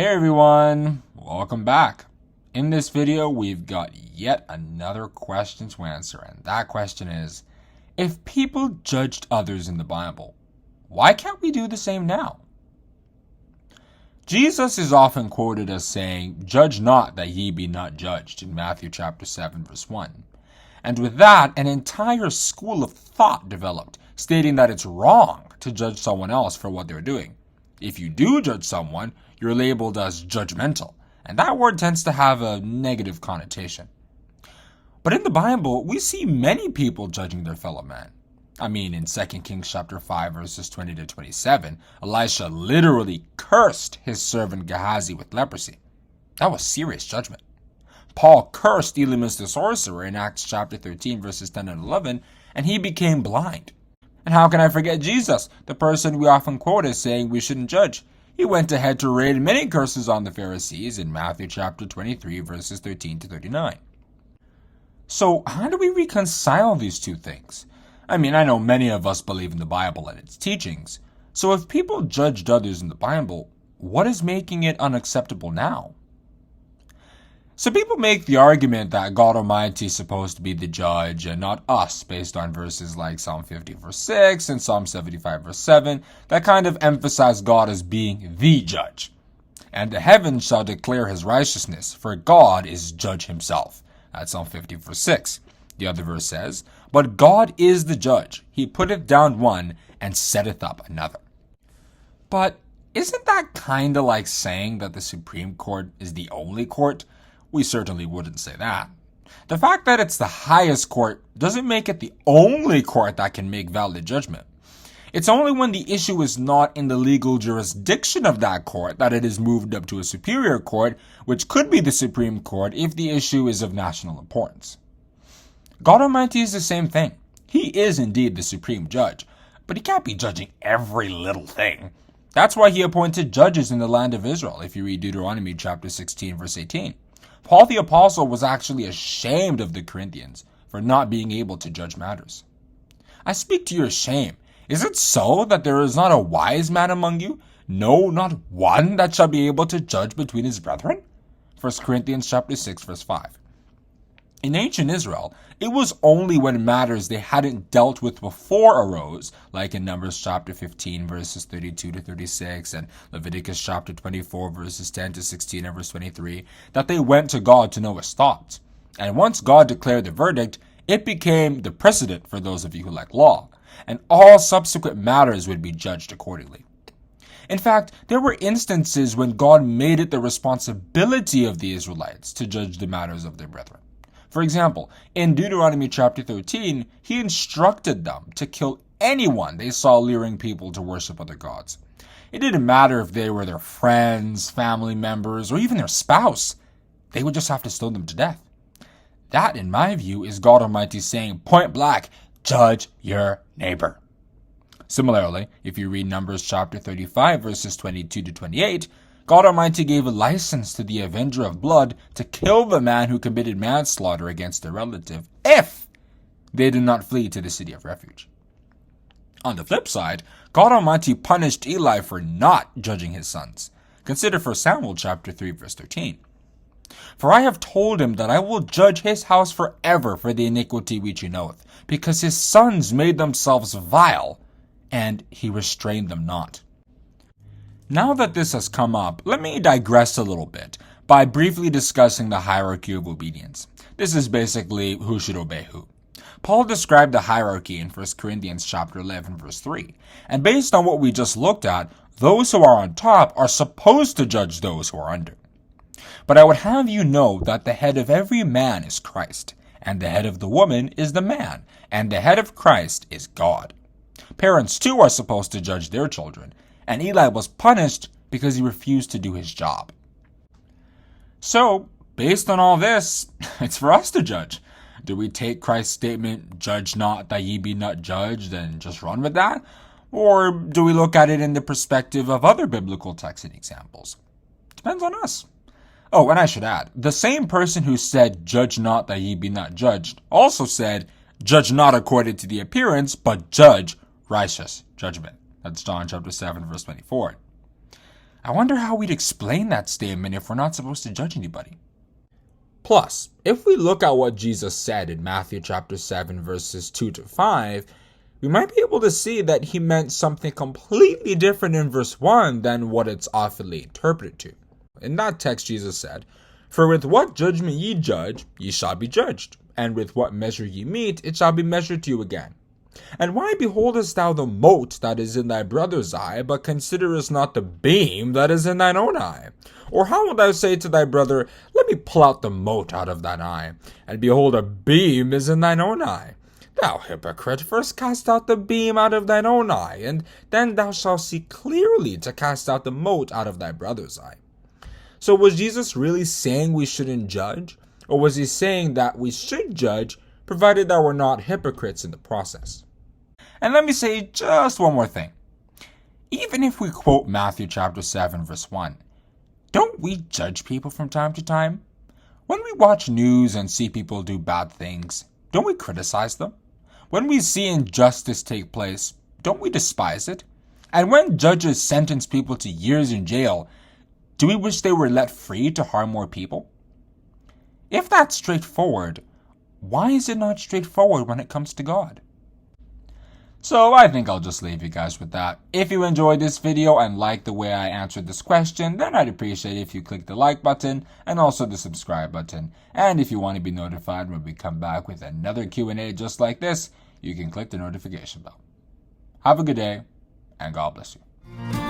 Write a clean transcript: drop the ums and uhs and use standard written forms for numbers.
Hey everyone, welcome back. In this video, we've got yet another question to answer, and that question is, if people judged others in the Bible, why can't we do the same now? Jesus is often quoted as saying, "Judge not that ye be not judged," in Matthew chapter 7, verse 1. And with that, an entire school of thought developed, stating that it's wrong to judge someone else for what they're doing. If you do judge someone, you're labeled as judgmental, and that word tends to have a negative connotation. But in the Bible, we see many people judging their fellow man. I mean, in 2 Kings chapter 5, verses 20 to 27, Elisha literally cursed his servant Gehazi with leprosy. That was serious judgment. Paul cursed Elymas the sorcerer in Acts chapter 13, verses 10 and 11, and he became blind. And how can I forget Jesus, the person we often quote as saying we shouldn't judge? He went ahead to rain many curses on the Pharisees in Matthew chapter 23, verses 13 to 39. So how do we reconcile these two things? I mean, I know many of us believe in the Bible and its teachings. So if people judged others in the Bible, what is making it unacceptable now? So people make the argument that God Almighty is supposed to be the judge and not us, based on verses like Psalm 50 verse 6 and Psalm 75 verse 7 that kind of emphasize God as being the judge. And the heavens shall declare his righteousness, for God is judge himself. That's Psalm 50 verse 6. The other verse says, "But God is the judge. He putteth down one and setteth up another." But isn't that kind of like saying that the Supreme Court is the only court? We certainly wouldn't say that. The fact that it's the highest court doesn't make it the only court that can make valid judgment. It's only when the issue is not in the legal jurisdiction of that court that it is moved up to a superior court, which could be the Supreme Court if the issue is of national importance. God Almighty is the same thing. He is indeed the supreme judge, but he can't be judging every little thing. That's why he appointed judges in the land of Israel, if you read Deuteronomy chapter 16, verse 18. Paul the Apostle was actually ashamed of the Corinthians for not being able to judge matters. I speak to your shame. Is it so that there is not a wise man among you? No, not one that shall be able to judge between his brethren? 1 Corinthians chapter 6, verse 5. In ancient Israel, it was only when matters they hadn't dealt with before arose, like in Numbers chapter 15, verses 32 to 36, and Leviticus chapter 24, verses 10 to 16 and verse 23, that they went to God to know his thoughts. And once God declared the verdict, it became the precedent for those of you who like law, and all subsequent matters would be judged accordingly. In fact, there were instances when God made it the responsibility of the Israelites to judge the matters of their brethren. For example, in Deuteronomy chapter 13, he instructed them to kill anyone they saw luring people to worship other gods. It didn't matter if they were their friends, family members, or even their spouse. They would just have to stone them to death. That, in my view, is God Almighty saying point blank, judge your neighbor. Similarly, if you read Numbers chapter 35, verses 22 to 28, God Almighty gave a license to the avenger of blood to kill the man who committed manslaughter against a relative if they did not flee to the city of refuge. On the flip side, God Almighty punished Eli for not judging his sons. Consider 1 Samuel chapter 3, verse 13. "For I have told him that I will judge his house forever for the iniquity which he knoweth, because his sons made themselves vile, and he restrained them not." Now that this has come up, let me digress a little bit by briefly discussing the hierarchy of obedience. This is basically who should obey who. Paul described the hierarchy in 1 Corinthians chapter 11, verse 3. And based on what we just looked at, those who are on top are supposed to judge those who are under. But I would have you know that the head of every man is Christ, and the head of the woman is the man, and the head of Christ is God. Parents too are supposed to judge their children, and Eli was punished because he refused to do his job. So, based on all this, it's for us to judge. Do we take Christ's statement, "Judge not that ye be not judged," and just run with that? Or do we look at it in the perspective of other biblical texts and examples? Depends on us. Oh, and I should add, the same person who said, "Judge not that ye be not judged," also said, "Judge not according to the appearance, but judge righteous judgment." That's John chapter 7, verse 24. I wonder how we'd explain that statement if we're not supposed to judge anybody. Plus, if we look at what Jesus said in Matthew chapter 7 verses 2 to 5, we might be able to see that he meant something completely different in verse 1 than what it's often interpreted to. In that text, Jesus said, "For with what judgment ye judge, ye shall be judged, and with what measure ye mete, it shall be measured to you again. And why beholdest thou the mote that is in thy brother's eye, but considerest not the beam that is in thine own eye? Or how wilt thou say to thy brother, Let me pull out the mote out of thine eye, and behold, a beam is in thine own eye? Thou hypocrite, first cast out the beam out of thine own eye, and then thou shalt see clearly to cast out the mote out of thy brother's eye." So was Jesus really saying we shouldn't judge? Or was he saying that we should judge, provided that we're not hypocrites in the process? And let me say just one more thing. Even if we quote Matthew chapter 7 verse 1, don't we judge people from time to time? When we watch news and see people do bad things, don't we criticize them? When we see injustice take place, don't we despise it? And when judges sentence people to years in jail, do we wish they were let free to harm more people? If that's straightforward, why is it not straightforward when it comes to God? So I think I'll just leave you guys with that. If you enjoyed this video and liked the way I answered this question, then I'd appreciate it if you click the like button and also the subscribe button. And if you want to be notified when we come back with another Q&A just like this, you can click the notification bell. Have a good day, and God bless you.